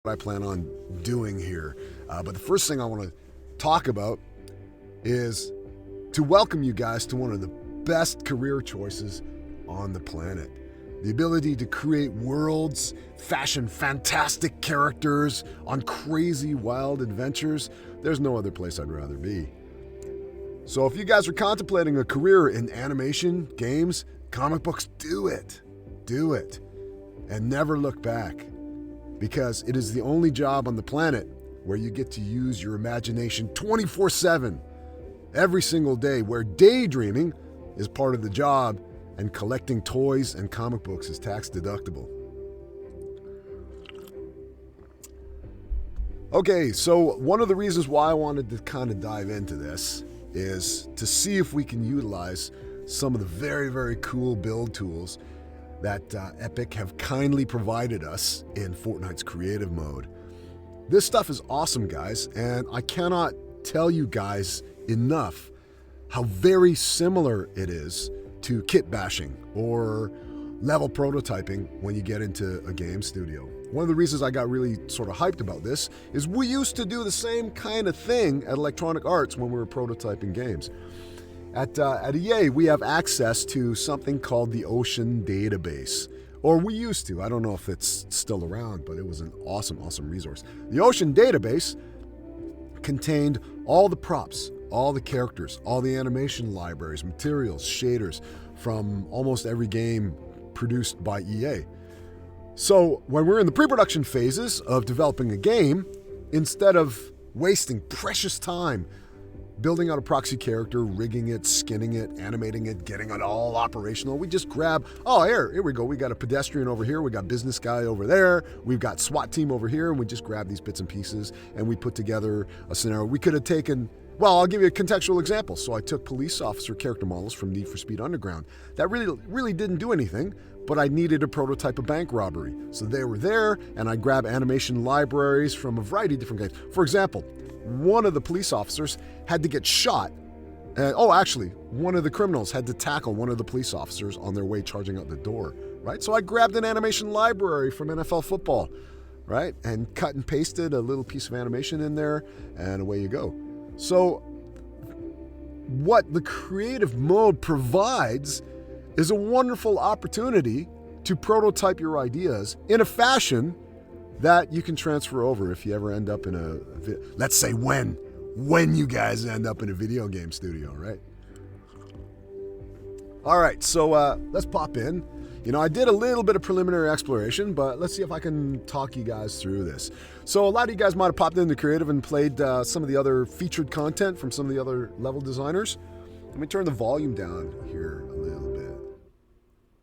what I plan on doing here. But the first thing I want to talk about is to welcome you guys to one of the best career choices on the planet. The ability to create worlds, fashion fantastic characters on crazy wild adventures. There's no other place I'd rather be. So if you guys are contemplating a career in animation, games, comic books, do it. Do it. And never look back. Because it is the only job on the planet where you get to use your imagination 24/7, every single day, where daydreaming is part of the job and collecting toys and comic books is tax deductible. Okay, so one of the reasons why I wanted to kind of dive into this is to see if we can utilize some of the very, very cool build tools that Epic have kindly provided us in Fortnite's creative mode. This stuff is awesome, guys, and I cannot tell you guys enough how very similar it is to kit bashing or level prototyping when you get into a game studio. One of the reasons I got really sort of hyped about this is we used to do the same kind of thing at Electronic Arts when we were prototyping games. At EA, we have access to something called the Ocean Database. Or we used to. I don't know if it's still around, but it was an awesome, awesome resource. The Ocean Database contained all the props, all the characters, all the animation libraries, materials, shaders from almost every game produced by EA. So when we're in the pre-production phases of developing a game, instead of wasting precious time building out a proxy character, rigging it, skinning it, animating it, getting it all operational, we just grab, here we go. We got a pedestrian over here. We got business guy over there. We've got SWAT team over here. And we just grab these bits and pieces and we put together a scenario. We could have taken, I'll give you a contextual example. So I took police officer character models from Need for Speed Underground. That really didn't do anything, but I needed a prototype of bank robbery. So they were there, and I grabbed animation libraries from a variety of different games. For example, one of the police officers had to get shot. One of the criminals had to tackle one of the police officers on their way charging out the door, right? So I grabbed an animation library from NFL football, right? And cut and pasted a little piece of animation in there, and away you go. So what the creative mode provides is a wonderful opportunity to prototype your ideas in a fashion that you can transfer over if you ever end up in let's say when you guys end up in a video game studio, right? All right, so let's pop in. I did a little bit of preliminary exploration, but let's see if I can talk you guys through this. So a lot of you guys might have popped into Creative and played some of the other featured content from some of the other level designers. Let me turn the volume down here a little bit,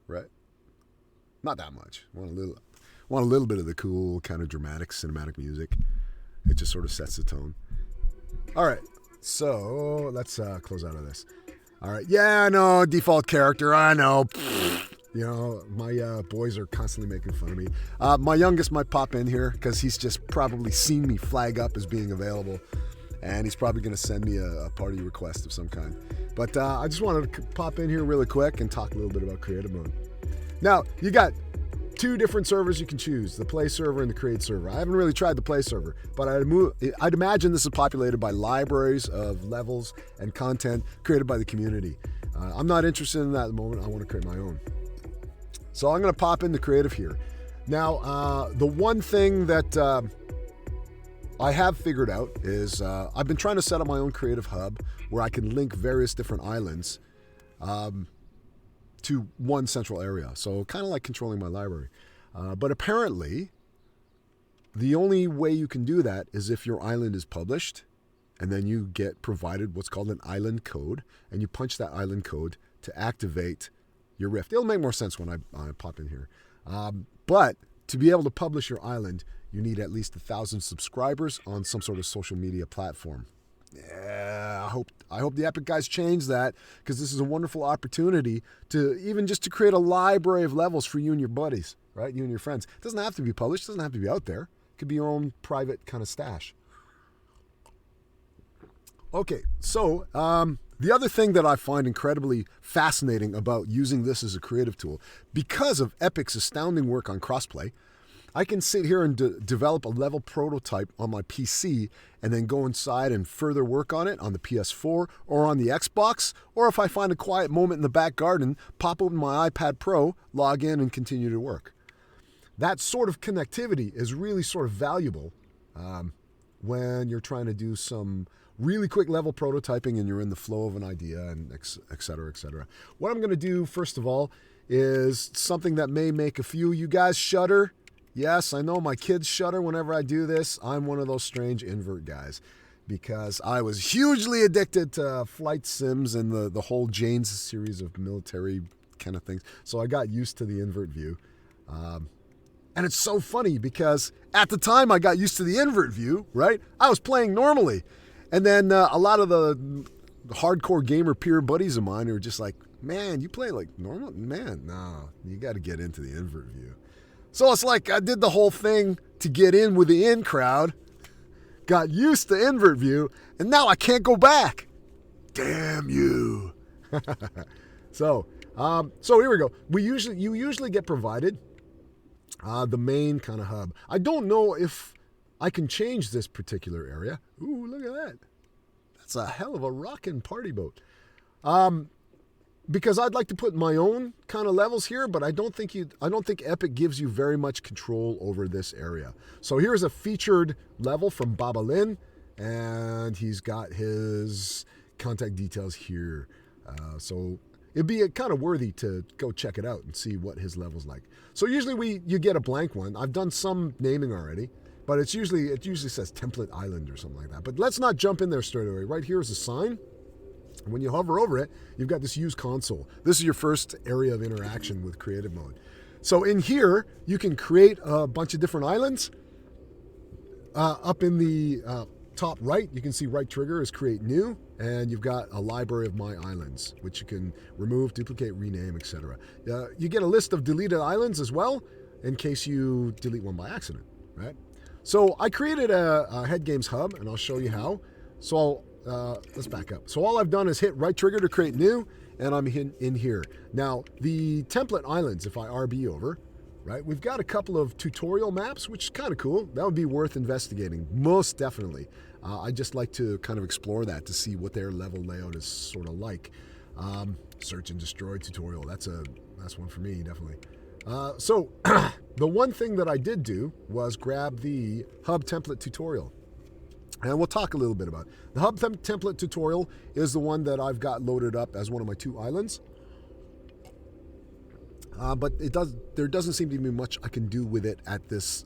right? Not that much. Want a little bit of the cool kind of dramatic cinematic music. It just sort of sets the tone. All right, so let's close out of this. All right, yeah, I know, default character, I know. My boys are constantly making fun of me. My youngest might pop in here because he's just probably seen me flag up as being available, and he's probably going to send me a party request of some kind. But I just wanted to pop in here really quick and talk a little bit about creative mode. Now, you got two different servers you can choose, the play server and the create server. I haven't really tried the play server, but I'd imagine this is populated by libraries of levels and content created by the community. I'm not interested in that at the moment. I want to create my own. So I'm going to pop into creative here. Now, the one thing that I have figured out is I've been trying to set up my own creative hub where I can link various different islands to one central area. So kind of like controlling my library. But apparently, the only way you can do that is if your island is published, and then you get provided what's called an island code, and you punch that island code to activate your Rift. It'll make more sense when I pop in here. But to be able to publish your island, you need at least 1,000 subscribers on some sort of social media platform. Yeah, I hope the Epic guys change that, because this is a wonderful opportunity to even just to create a library of levels for you and your buddies, right? You and your friends. It doesn't have to be published. It doesn't have to be out there. It could be your own private kind of stash. Okay, so the other thing that I find incredibly fascinating about using this as a creative tool, because of Epic's astounding work on crossplay, I can sit here and develop a level prototype on my PC and then go inside and further work on it on the PS4 or on the Xbox, or if I find a quiet moment in the back garden, pop open my iPad Pro, log in, and continue to work. That sort of connectivity is really sort of valuable when you're trying to do some really quick level prototyping and you're in the flow of an idea, and et cetera, et cetera. What I'm going to do, first of all, is something that may make a few of you guys shudder. Yes, I know my kids shudder whenever I do this. I'm one of those strange invert guys because I was hugely addicted to flight sims and the whole Jane's series of military kind of things. So I got used to the invert view. And it's so funny because at the time I got used to the invert view, right? I was playing normally. And then a lot of the hardcore gamer peer buddies of mine are just like, man, you play like normal? Man, no, you got to get into the invert view. So it's like I did the whole thing to get in with the in crowd, got used to invert view, and now I can't go back. Damn you. So here we go. You usually get provided the main kind of hub. I don't know if I can change this particular area. Ooh, look at that. That's a hell of a rockin' party boat. Because I'd like to put my own kind of levels here, but I don't think Epic gives you very much control over this area. So here's a featured level from Baba Lin, and he's got his contact details here. So it'd be kind of worthy to go check it out and see what his level's like. So usually you get a blank one. I've done some naming already, but it usually says Template Island or something like that. But let's not jump in there straight away. Right here is a sign. When you hover over it, you've got this use console. This is your first area of interaction with creative mode. So in here, you can create a bunch of different islands. Up in the top right, you can see right trigger is create new, and you've got a library of my islands, which you can remove, duplicate, rename, etc. You get a list of deleted islands as well, in case you delete one by accident, right? So I created a Head Games hub, and I'll show you how. So let's back up. So all I've done is hit right trigger to create new, and I'm in here. Now, the template islands, if I RB over, right, we've got a couple of tutorial maps, which is kind of cool. That would be worth investigating, most definitely. I just like to kind of explore that to see what their level layout is sort of like. Search and destroy tutorial, that's one for me, definitely. So the one thing that I did do was grab the hub template tutorial. And we'll talk a little bit about it. The hub template tutorial is the one that I've got loaded up as one of my 2 islands. But there doesn't seem to be much I can do with it at this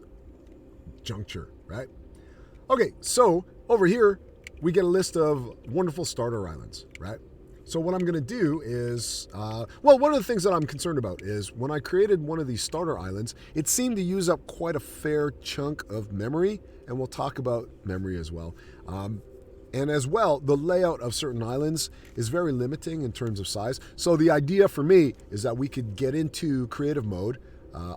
juncture, right? Okay, so over here, we get a list of wonderful starter islands, right? So what I'm going to do is, one of the things that I'm concerned about is when I created one of these starter islands, it seemed to use up quite a fair chunk of memory, and we'll talk about memory as well. And as well, the layout of certain islands is very limiting in terms of size. So the idea for me is that we could get into creative mode,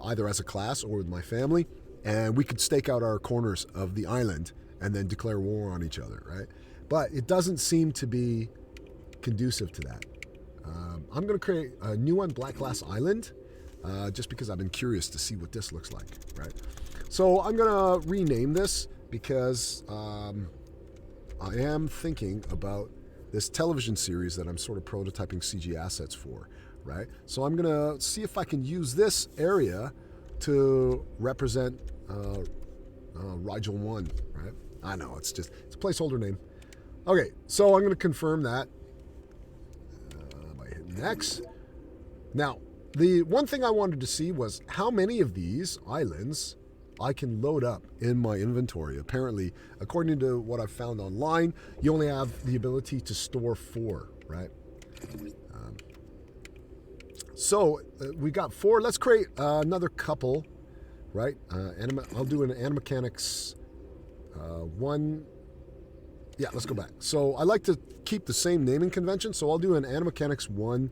either as a class or with my family, and we could stake out our corners of the island and then declare war on each other, right? But it doesn't seem to be conducive to that. I'm going to create a new one, Black Glass Island, just because I've been curious to see what this looks like, right? So I'm going to rename this because I am thinking about this television series that I'm sort of prototyping CG assets for, right? So I'm going to see if I can use this area to represent Rigel 1, right? I know, it's a placeholder name. Okay, so I'm going to confirm that by hitting Next. Now, the one thing I wanted to see was how many of these islands I can load up in my inventory. Apparently, according to what I've found online, you only have the ability to store 4, right? So we got 4. Let's create another couple, right? I'll do an Animechanics 1. Yeah, let's go back. So I like to keep the same naming convention, so I'll do an Animechanics 1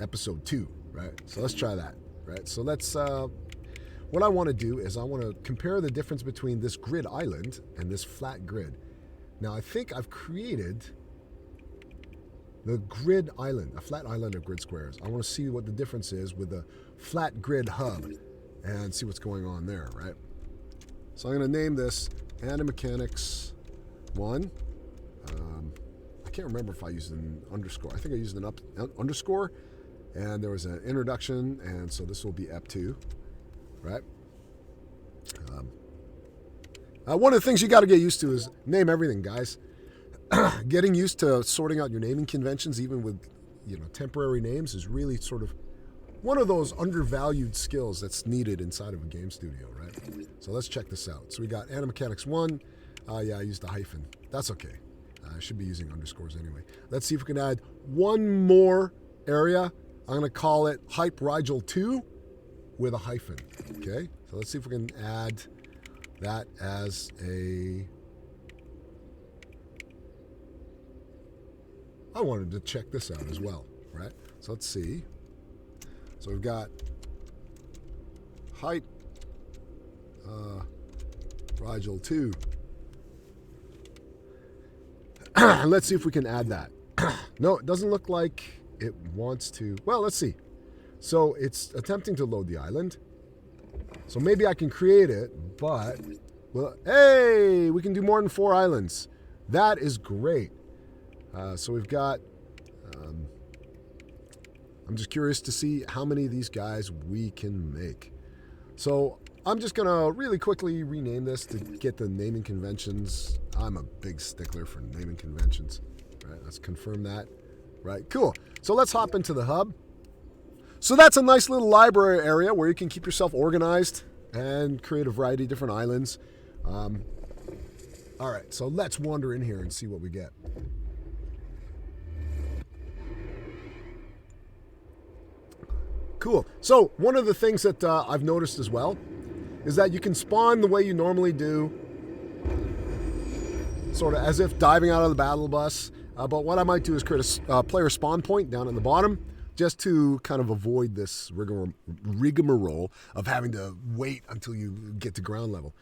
episode 2, right? So let's try that, right? So let's... what I want to do is I want to compare the difference between this grid island and this flat grid. Now, I think I've created the grid island, a flat island of grid squares. I want to see what the difference is with the flat grid hub. and see what's going on there, right? So I'm going to name this Animechanics 1. I can't remember if I used an underscore. I think I used an underscore, and there was an introduction, and so this will be EP2, right? One of the things you got to get used to is name everything, guys. Getting used to sorting out your naming conventions, even with temporary names, is really sort of one of those undervalued skills that's needed inside of a game studio, right? So let's check this out. So we got Animechanics 1. Yeah, I used a hyphen. That's okay. I should be using underscores anyway. Let's see if we can add one more area. I'm going to call it Hype Rigel 2 with a hyphen. Okay, so let's see if we can add that as a... I wanted to check this out as well, right? So let's see. So we've got Hype Rigel 2. Let's see if we can add that. No, it doesn't look like it wants to. Well, let's see. So it's attempting to load the island. So maybe I can create it, but, well, hey, we can do more than 4 islands. That is great. So we've got, I'm just curious to see how many of these guys we can make. So I'm just going to really quickly rename this to get the naming conventions. I'm a big stickler for naming conventions. Right, let's confirm that. Right, cool. So let's hop into the hub. So that's a nice little library area where you can keep yourself organized and create a variety of different islands. All right, so let's wander in here and see what we get. Cool. So one of the things that I've noticed as well is that you can spawn the way you normally do, sort of as if diving out of the battle bus. But what I might do is create a player spawn point down at the bottom, just to kind of avoid this rigmarole of having to wait until you get to ground level.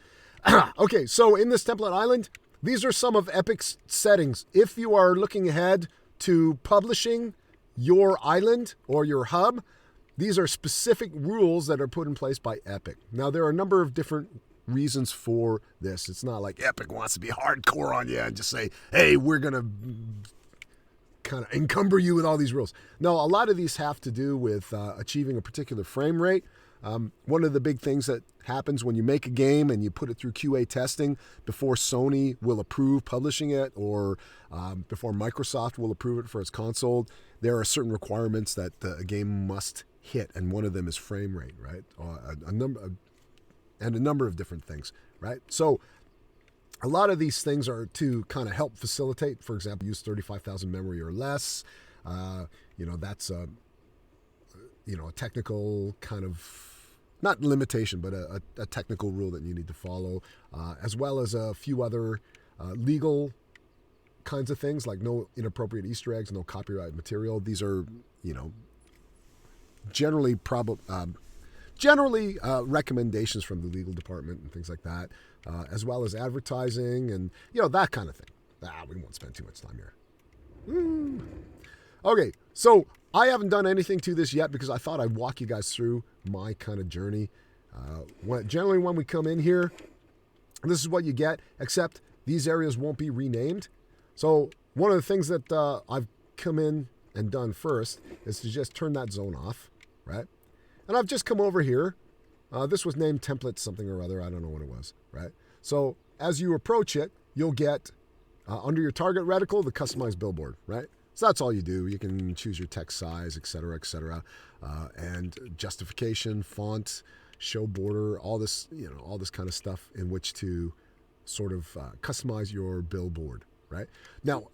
Okay, so in this template island, these are some of Epic's settings. If you are looking ahead to publishing your island or your hub, these are specific rules that are put in place by Epic. Now, there are a number of different reasons for this. It's not like Epic wants to be hardcore on you and just say, hey, we're going to kind of encumber you with all these rules. No, a lot of these have to do with achieving a particular frame rate. One of the big things that happens when you make a game and you put it through QA testing before Sony will approve publishing it, or before Microsoft will approve it for its console, there are certain requirements that a game must hit, and one of them is frame rate, right? A number of different things, right? So a lot of these things are to kind of help facilitate. For example, use 35,000 memory or less. That's a technical kind of, not limitation, but a technical rule that you need to follow, as well as a few other legal kinds of things, like no inappropriate Easter eggs, no copyright material. These are, generally recommendations from the legal department and things like that, as well as advertising and, that kind of thing. We won't spend too much time here. Okay, so I haven't done anything to this yet because I thought I'd walk you guys through my kind of journey. Generally, when we come in here, this is what you get, except these areas won't be renamed. So one of the things that I've come in and done first is to just turn that zone off, right? And I've just come over here. This was named template something or other. I don't know what it was, right? So as you approach it, you'll get under your target reticle, the customized billboard, right? So that's all you do. You can choose your text size, et cetera, and justification, font, show border, all this kind of stuff in which to sort of customize your billboard, right? Now,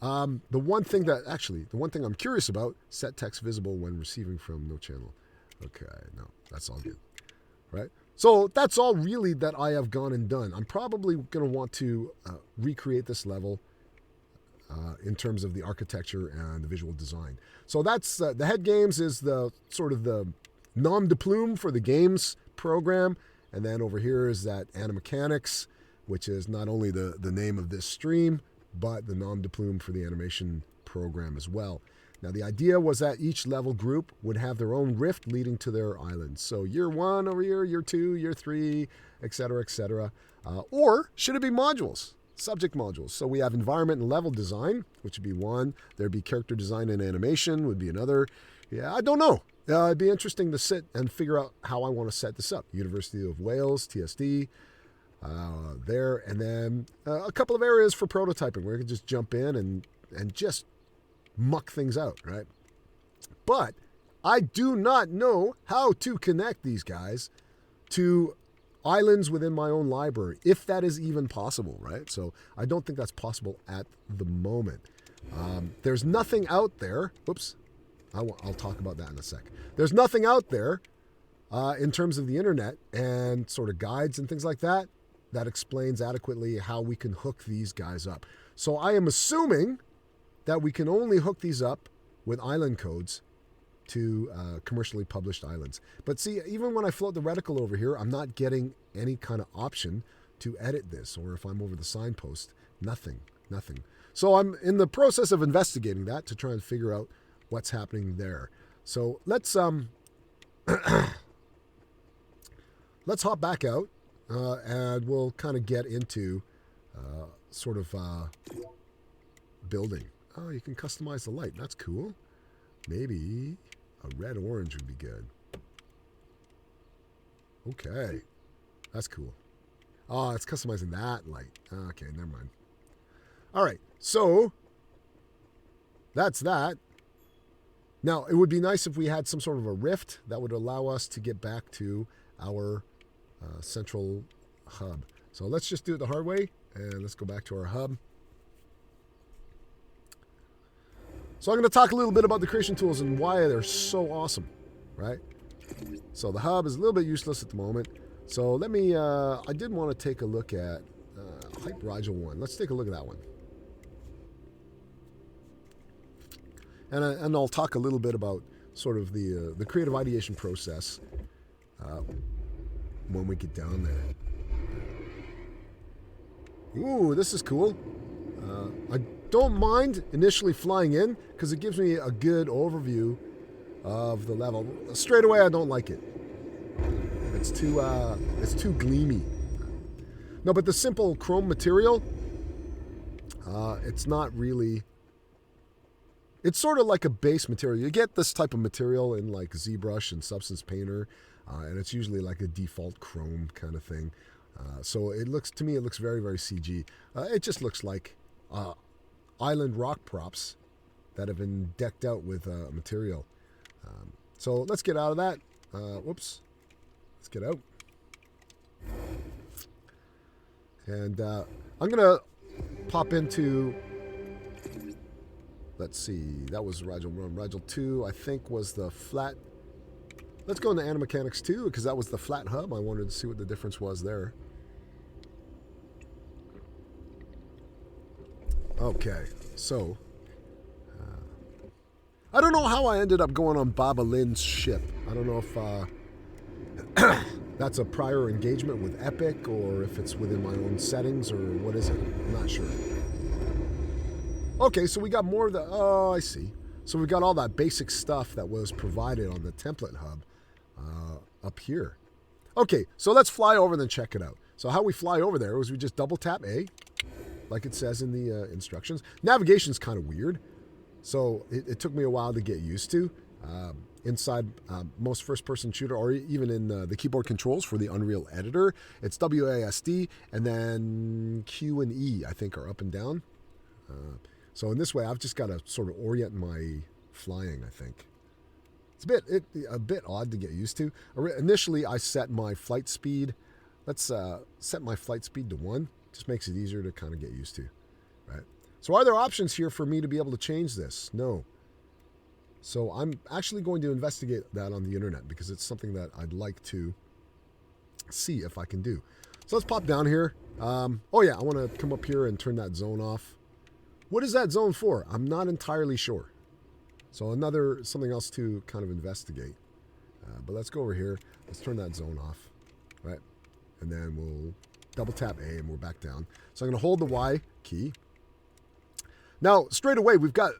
the one thing I'm curious about, set text visible when receiving from no channel. Okay, no, that's all good, right? So that's all really that I have gone and done. I'm probably going to want to recreate this level in terms of the architecture and the visual design. So that's the head games is the sort of the nom de plume for the games program. And then over here is that Animechanics, which is not only the name of this stream, but the nom de plume for the animation program as well. Now, the idea was that each level group would have their own rift leading to their island. So year 1 over here, year 2, year 3, etc., etc. Or should it be modules? Subject modules. So we have environment and level design, which would be one. There'd be character design and animation would be another. Yeah, I don't know. It'd be interesting to sit and figure out how I want to set this up. University of Wales, TSD, there. And then a couple of areas for prototyping where you can just jump in and just muck things out, right? But I do not know how to connect these guys to islands within my own library, if that is even possible, right? So I don't think that's possible at the moment. There's nothing out there. Oops. I'll talk about that in a sec. There's nothing out there in terms of the internet and sort of guides and things like that that explains adequately how we can hook these guys up. So I am assuming that we can only hook these up with island codes to commercially published islands. But see, even when I float the reticle over here, I'm not getting any kind of option to edit this, or if I'm over the signpost, nothing. So I'm in the process of investigating that to try and figure out what's happening there. So let's let's hop back out and we'll kind of get into sort of building. Oh, you can customize the light. That's cool. Maybe a red-orange would be good. Okay. That's cool. Oh, it's customizing that light. Okay, never mind. All right, so that's that. Now, it would be nice if we had some sort of a rift that would allow us to get back to our central hub. So let's just do it the hard way, and let's go back to our hub. So I'm going to talk a little bit about the creation tools and why they're so awesome, right? So the hub is a little bit useless at the moment. So let me, I did want to take a look at Hype Rigel 1. Let's take a look at that one. And I'll talk a little bit about sort of the creative ideation process when we get down there. Ooh, this is cool. I don't mind initially flying in because it gives me a good overview of the level. Straight away, I don't like it. It's too gleamy. No, but the simple chrome material, it's not really. It's sort of like a base material. You get this type of material in like ZBrush and Substance Painter, and it's usually like a default chrome kind of thing. So it looks very, very CG. It just looks like island rock props that have been decked out with material. So let's get out of that. Whoops. Let's get out. And I'm going to pop into, let's see, that was Rigel 1. Rigel 2, I think, was the flat. Let's go into Animechanics 2, because that was the flat hub. I wanted to see what the difference was there. Okay, so I don't know how I ended up going on Baba Lin's ship. I don't know if that's a prior engagement with Epic or if it's within my own settings or what is it? I'm not sure. Okay, so we got more of the, oh, I see. So we got all that basic stuff that was provided on the template hub up here. Okay, so let's fly over and then check it out. So how we fly over there is we just double tap A, like it says in the instructions. Navigation's kind of weird, so it took me a while to get used to. Inside most first-person shooter, or even in the keyboard controls for the Unreal Editor, it's WASD, and then Q and E, I think, are up and down. So in this way, I've just got to sort of orient my flying, I think. It's a bit odd to get used to. Initially, I set my flight speed. Let's set my flight speed to 1. Just makes it easier to kind of get used to, right? So are there options here for me to be able to change this? No. So I'm actually going to investigate that on the internet because it's something that I'd like to see if I can do. So let's pop down here. Oh yeah, I want to come up here and turn that zone off. What is that zone for? I'm not entirely sure. So something else to kind of investigate. But let's go over here. Let's turn that zone off, right? And then we'll double tap A and we're back down. So I'm going to hold the Y key. Now, straight away, we've got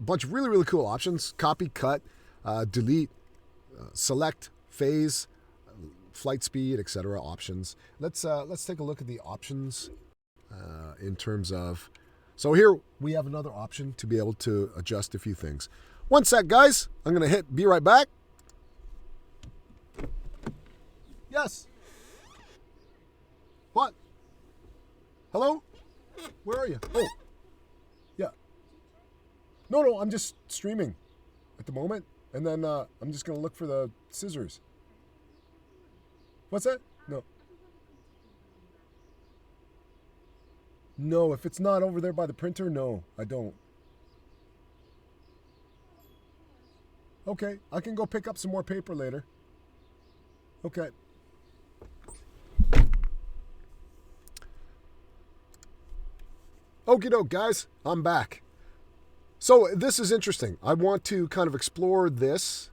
bunch of really, really cool options. Copy, cut, delete, select, phase, flight speed, etc. options. Let's take a look at the options in terms of... So here we have another option to be able to adjust a few things. One sec, guys. I'm going to hit be right back. Yes. What? Hello? Where are you? Oh. Yeah. No, I'm just streaming at the moment. And then I'm just going to look for the scissors. What's that? No. No, if it's not over there by the printer, no, I don't. Okay, I can go pick up some more paper later. Okay. Okie doke, guys, I'm back. So this is interesting. I want to kind of explore this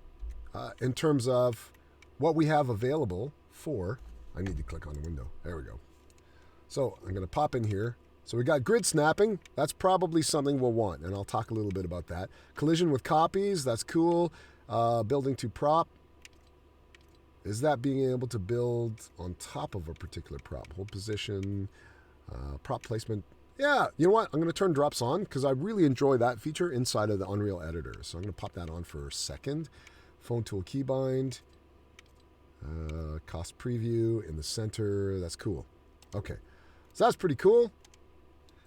in terms of what we have available for... I need to click on the window. There we go. So I'm going to pop in here. So we got grid snapping. That's probably something we'll want, and I'll talk a little bit about that. Collision with copies. That's cool. Building to prop. Is that being able to build on top of a particular prop? Hold position. Prop placement. Yeah, you know what? I'm going to turn drops on because I really enjoy that feature inside of the Unreal Editor. So I'm going to pop that on for a second. Phone tool keybind. Cost preview in the center. That's cool. Okay. So that's pretty cool.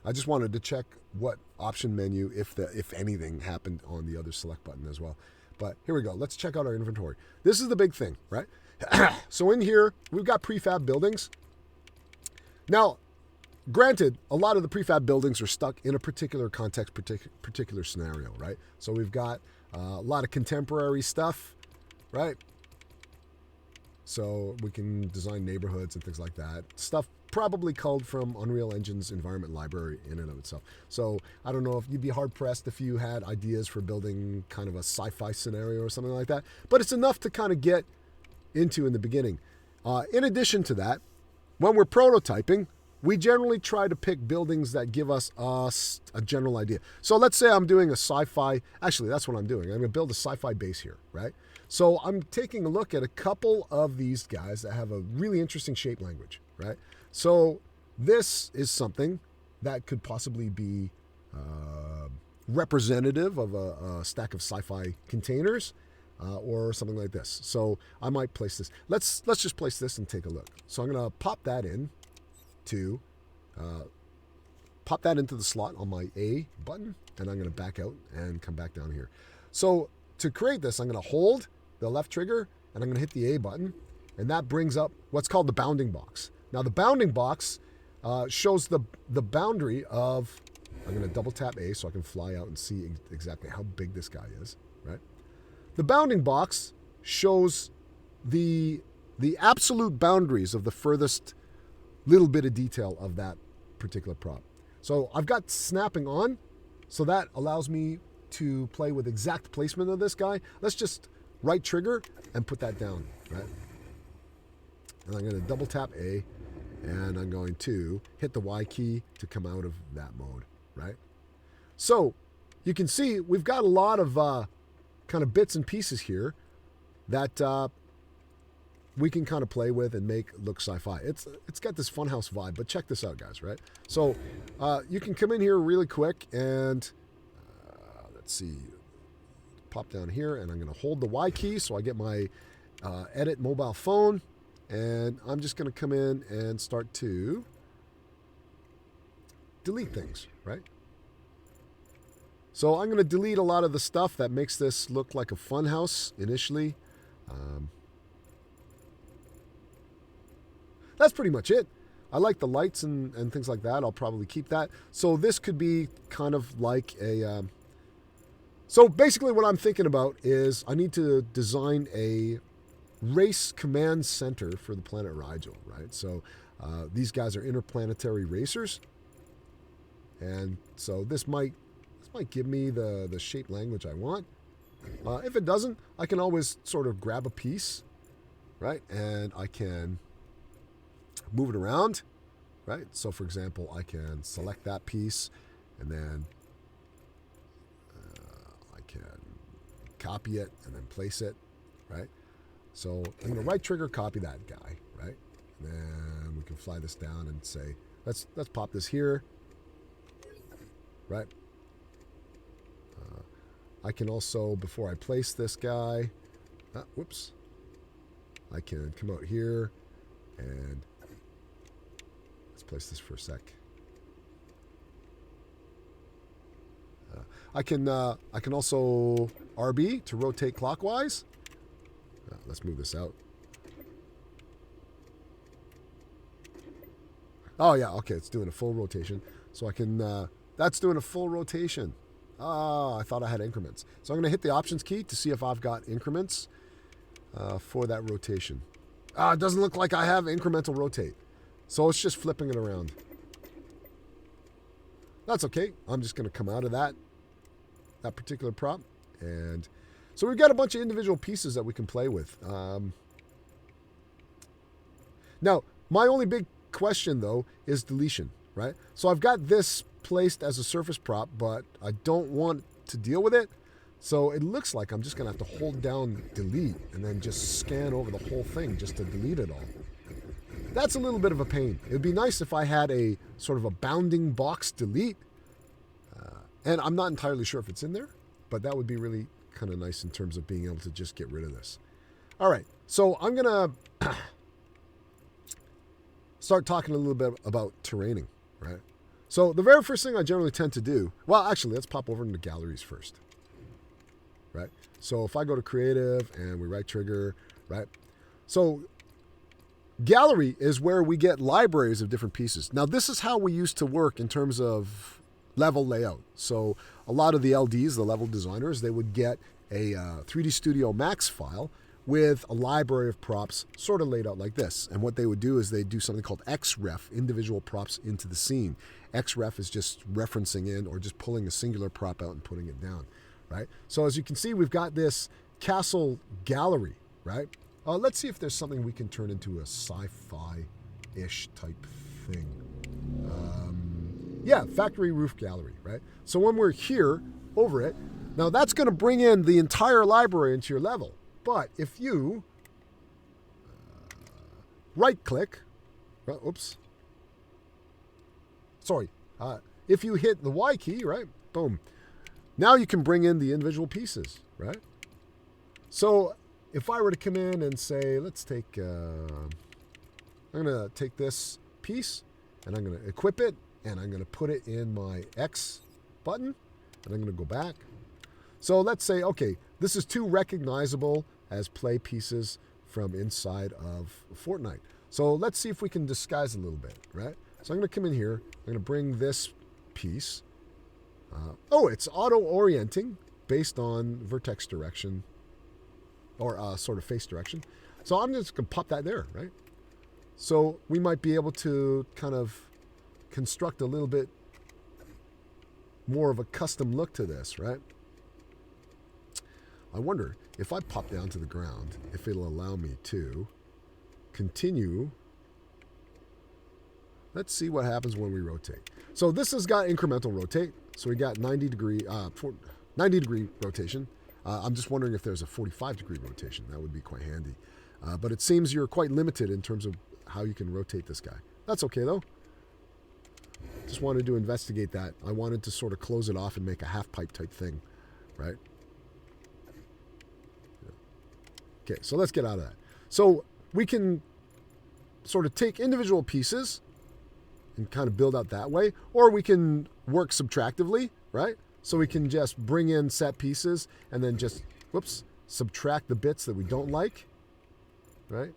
I just wanted to check what option menu, if anything, happened on the other select button as well. But here we go. Let's check out our inventory. This is the big thing, right? So in here, we've got prefab buildings. Now, granted, a lot of the prefab buildings are stuck in a particular context, particular scenario, right? So we've got a lot of contemporary stuff, right? So we can design neighborhoods and things like that. Stuff probably culled from Unreal Engine's environment library in and of itself. So I don't know if you'd be hard-pressed if you had ideas for building kind of a sci-fi scenario or something like that. But it's enough to kind of get into in the beginning. In addition to that, when we're prototyping, we generally try to pick buildings that give us a general idea. So let's say I'm doing a sci-fi... Actually, that's what I'm doing. I'm going to build a sci-fi base here, right? So I'm taking a look at a couple of these guys that have a really interesting shape language, right? So this is something that could possibly be representative of a stack of sci-fi containers or something like this. So I might place this. Let's just place this and take a look. So I'm going to pop that in to pop that into the slot on my A button, and I'm going to back out and come back down here. So to create this, I'm going to hold the left trigger, and I'm going to hit the A button, and that brings up what's called the bounding box. Now, the bounding box shows the boundary of... I'm going to double tap A so I can fly out and see exactly how big this guy is, right? The bounding box shows the absolute boundaries of the furthest little bit of detail of that particular prop. So I've got snapping on, so that allows me to play with exact placement of this guy. Let's just right trigger and put that down, right? And I'm going to double tap A, and I'm going to hit the Y key to come out of that mode, right? So you can see we've got a lot of kind of bits and pieces here that we can kind of play with and make look sci-fi. It's got this funhouse vibe, but check this out, guys, right? So you can come in here really quick and let's see, pop down here, and I'm going to hold the Y key so I get my edit mobile phone, and I'm just going to come in and start to delete things, right? So I'm going to delete a lot of the stuff that makes this look like a funhouse initially. That's pretty much it. I like the lights and things like that. I'll probably keep that. So this could be kind of like a... So basically what I'm thinking about is I need to design a race command center for the planet Rigel, right? So these guys are interplanetary racers. And so this might give me the shape language I want. If it doesn't, I can always sort of grab a piece, right? And I can move it around, right? So for example, I can select that piece and then copy it, and then place it, right? So I'm going to right trigger, copy that guy, right? And then we can fly this down and say, let's pop this here, right? I can also, before I place this guy, whoops, I can come out here and let's place this for a sec. I can also RB to rotate clockwise. Let's move this out. Oh yeah, okay, it's doing a full rotation. So I can, that's doing a full rotation. I thought I had increments. So I'm going to hit the options key to see if I've got increments for that rotation. It doesn't look like I have incremental rotate. So it's just flipping it around. That's okay. I'm just going to come out of that particular prop. And so we've got a bunch of individual pieces that we can play with. Now, my only big question, though, is deletion, right? So I've got this placed as a surface prop, but I don't want to deal with it. So it looks like I'm just going to have to hold down delete and then just scan over the whole thing just to delete it all. That's a little bit of a pain. It would be nice if I had a sort of a bounding box delete. And I'm not entirely sure if it's in there, but that would be really kind of nice in terms of being able to just get rid of this. All right, so I'm going to start talking a little bit about terraining, right? So the very first thing I generally tend to do, well, actually, let's pop over into galleries first, right? So if I go to creative and we right trigger, right? So gallery is where we get libraries of different pieces. Now, this is how we used to work in terms of level layout. So a lot of the LDs, the level designers, they would get a 3D Studio Max file with a library of props sort of laid out like this. And what they would do is they'd do something called XREF, individual props into the scene. XREF is just referencing in or just pulling a singular prop out and putting it down, right? So as you can see, we've got this castle gallery, right? Let's see if there's something we can turn into a sci-fi-ish type thing. Yeah, factory roof gallery, right? So when we're here, over it, now that's going to bring in the entire library into your level. But if you right-click, oops, sorry, if you hit the Y key, right, boom, now you can bring in the individual pieces, right? So if I were to come in and say, let's take, I'm going to take this piece and I'm going to equip it and I'm going to put it in my X button and I'm going to go back. So let's say, okay, this is too recognizable as play pieces from inside of Fortnite. So let's see if we can disguise a little bit, right? So I'm going to come in here. I'm going to bring this piece. It's auto-orienting based on vertex direction or sort of face direction. So I'm just going to pop that there, right? So we might be able to kind of construct a little bit more of a custom look to this, right? I wonder if I pop down to the ground, if it'll allow me to continue. Let's see what happens when we rotate. So this has got incremental rotate. So we got 90 degree rotation. I'm just wondering if there's a 45 degree rotation. That would be quite handy. But it seems you're quite limited in terms of how you can rotate this guy. That's okay though. Just wanted to investigate that. I wanted to sort of close it off and make a half pipe type thing, right? Okay, so let's get out of that. So we can sort of take individual pieces and kind of build out that way, or we can work subtractively, right? So we can just bring in set pieces and then just, whoops, subtract the bits that we don't like, right?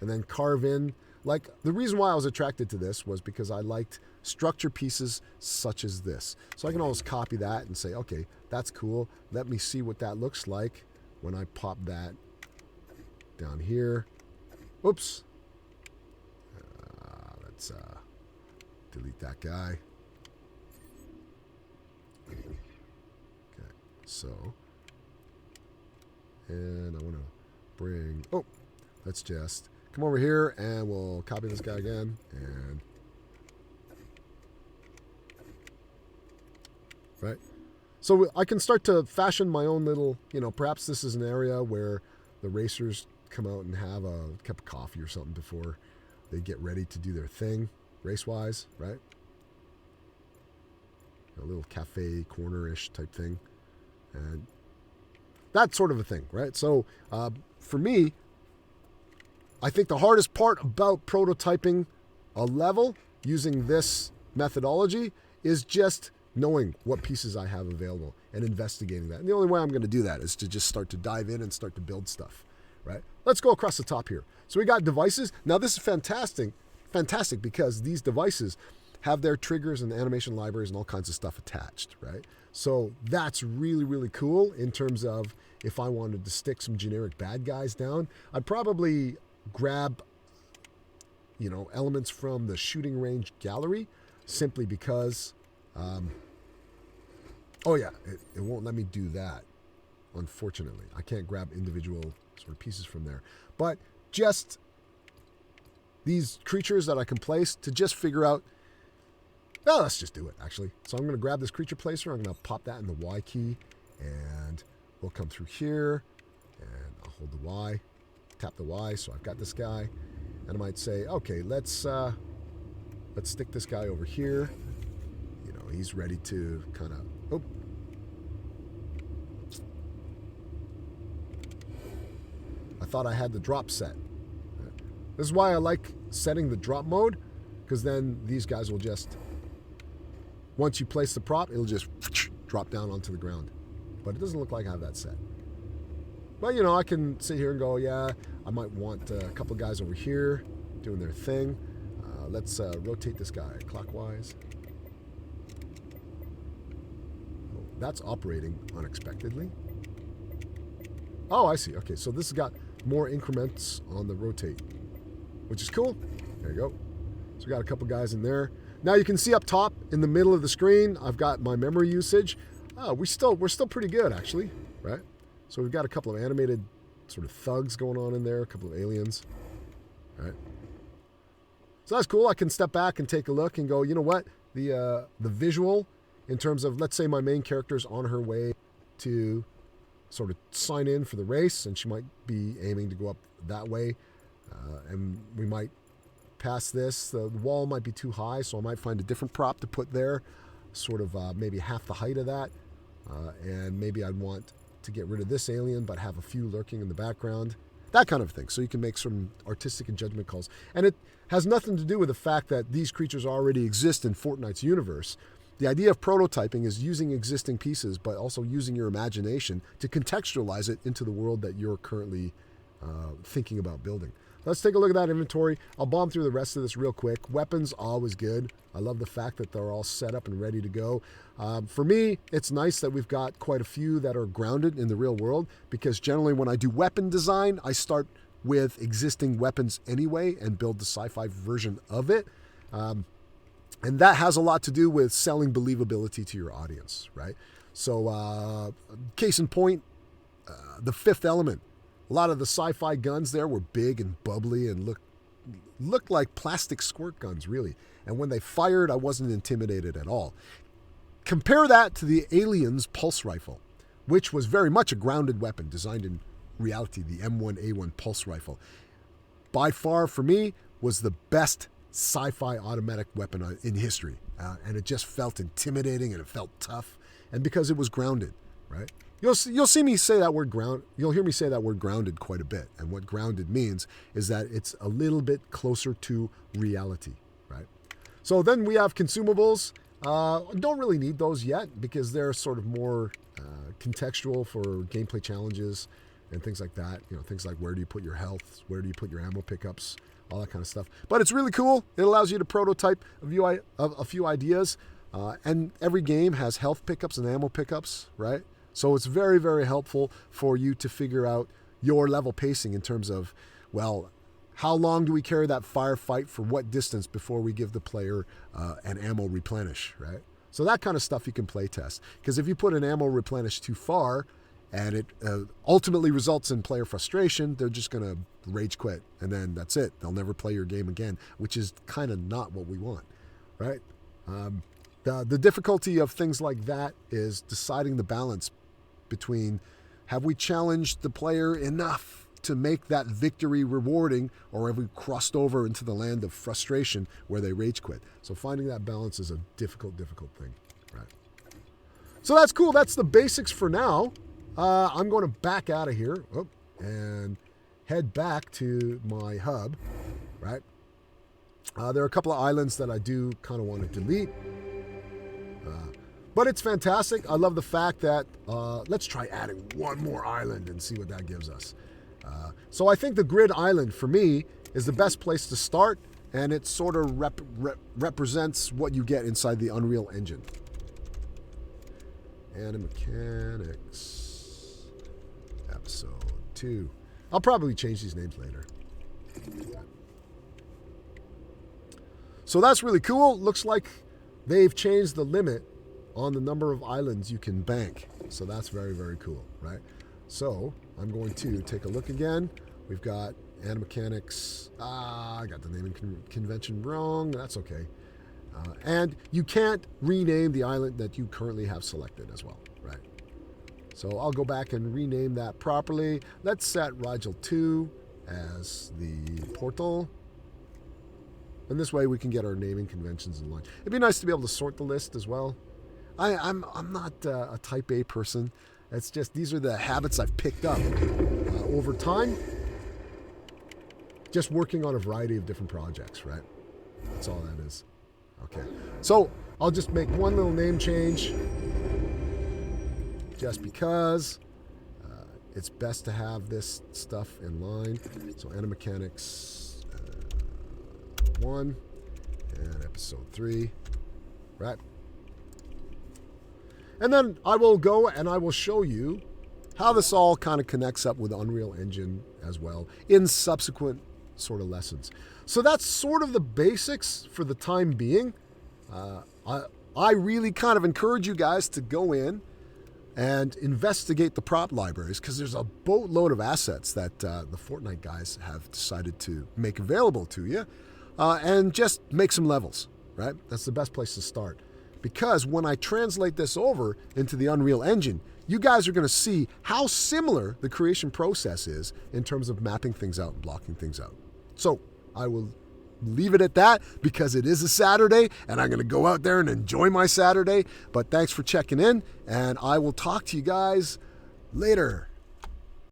And then carve in. Like, the reason why I was attracted to this was because I liked structure pieces such as this. So I can always copy that and say, okay, that's cool. Let me see what that looks like when I pop that down here. Oops. Let's delete that guy. Okay, so, and I want to bring, let's just come over here and we'll copy this guy again and right. So I can start to fashion my own little, perhaps this is an area where the racers come out and have a cup of coffee or something before they get ready to do their thing, race-wise, right? A little cafe corner-ish type thing. And that sort of a thing, right? So for me, I think the hardest part about prototyping a level using this methodology is just knowing what pieces I have available and investigating that. And the only way I'm going to do that is to just start to dive in and start to build stuff, right? Let's go across the top here. So we got devices. Now this is fantastic because these devices have their triggers and animation libraries and all kinds of stuff attached, right? So that's really, really cool in terms of if I wanted to stick some generic bad guys down, I'd probably grab, elements from the shooting range gallery simply because, it won't let me do that, unfortunately. I can't grab individual sort of pieces from there. But just these creatures that I can place to just figure out, well, let's just do it, actually. So I'm going to grab this creature placer. I'm going to pop that in the Y key, and we'll come through here, and I'll hold the Y, tap the Y, so I've got this guy. And I might say, okay, let's stick this guy over here. He's ready to kind of, I thought I had the drop set. This is why I like setting the drop mode, because then these guys will just, once you place the prop, it'll just drop down onto the ground. But it doesn't look like I have that set. But, I can sit here and go, yeah, I might want a couple of guys over here doing their thing. Let's rotate this guy clockwise. Oh, that's operating unexpectedly. Oh, I see. Okay, so this has got more increments on the rotate, which is cool. There you go. So we got a couple guys in there. Now you can see up top in the middle of the screen, I've got my memory usage. We're still pretty good, actually, right? So we've got a couple of animated sort of thugs going on in there, a couple of aliens, right? So that's cool. I can step back and take a look and go, you know what? The visual in terms of, let's say my main character's on her way to sort of sign in for the race, and she might be aiming to go up that way, and we might pass this. The wall might be too high, so I might find a different prop to put there, sort of maybe half the height of that, and maybe I'd want to get rid of this alien but have a few lurking in the background, that kind of thing. So you can make some artistic and judgment calls, and it has nothing to do with the fact that these creatures already exist in Fortnite's universe. The idea of prototyping is using existing pieces, but also using your imagination to contextualize it into the world that you're currently thinking about building. Let's take a look at that inventory. I'll bomb through the rest of this real quick. Weapons, always good. I love the fact that they're all set up and ready to go. For me, it's nice that we've got quite a few that are grounded in the real world, because generally when I do weapon design, I start with existing weapons anyway and build the sci-fi version of it. And that has a lot to do with selling believability to your audience, right? So case in point, the Fifth Element. A lot of the sci-fi guns there were big and bubbly and looked like plastic squirt guns, really. And when they fired, I wasn't intimidated at all. Compare that to the Aliens pulse rifle, which was very much a grounded weapon designed in reality, the M1A1 pulse rifle. By far, for me, was the best sci-fi automatic weapon in history. And it just felt intimidating and it felt tough. And because it was grounded, right? You'll see me say that word ground. You'll hear me say that word grounded quite a bit. And what grounded means is that it's a little bit closer to reality, right? So then we have consumables. Don't really need those yet because they're sort of more contextual for gameplay challenges and things like that. Things like where do you put your health, where do you put your ammo pickups, all that kind of stuff. But it's really cool. It allows you to prototype a few ideas. And every game has health pickups and ammo pickups, right? So it's very, very helpful for you to figure out your level pacing in terms of, well, how long do we carry that firefight for what distance before we give the player an ammo replenish, right? So that kind of stuff you can play test. Because if you put an ammo replenish too far and it ultimately results in player frustration, they're just going to rage quit. And then that's it. They'll never play your game again, which is kind of not what we want, right? The difficulty of things like that is deciding the balance between, have we challenged the player enough to make that victory rewarding, or have we crossed over into the land of frustration where they rage quit? So finding that balance is a difficult thing, right? So that's cool. That's the basics for now. I'm going to back out of here and head back to my hub, right? There are a couple of islands that I do kind of want to delete. But it's fantastic. I love the fact that, let's try adding one more island and see what that gives us. So I think the grid island, for me, is the best place to start, and it sort of represents what you get inside the Unreal Engine. Animechanics, episode 2. I'll probably change these names later. So that's really cool. Looks like they've changed the limit on the number of islands you can bank. So that's very, very cool, right? So I'm going to take a look again. We've got Animechanics. I got the naming convention wrong. That's okay. And you can't rename the island that you currently have selected as well, right? So I'll go back and rename that properly. Let's set Rigel 2 as the portal. And this way we can get our naming conventions in line. It'd be nice to be able to sort the list as well. I'm not a type A person. It's just, these are the habits I've picked up over time. Just working on a variety of different projects, right? That's all that is. Okay. So I'll just make one little name change just because it's best to have this stuff in line. So Animechanics 1 and episode 3, right? And then I will go and I will show you how this all kind of connects up with Unreal Engine as well in subsequent sort of lessons. So that's sort of the basics for the time being. I really kind of encourage you guys to go in and investigate the prop libraries, because there's a boatload of assets that the Fortnite guys have decided to make available to you, and just make some levels, right? That's the best place to start. Because when I translate this over into the Unreal Engine, you guys are going to see how similar the creation process is in terms of mapping things out and blocking things out. So I will leave it at that, because it is a Saturday and I'm going to go out there and enjoy my Saturday. But thanks for checking in, and I will talk to you guys later.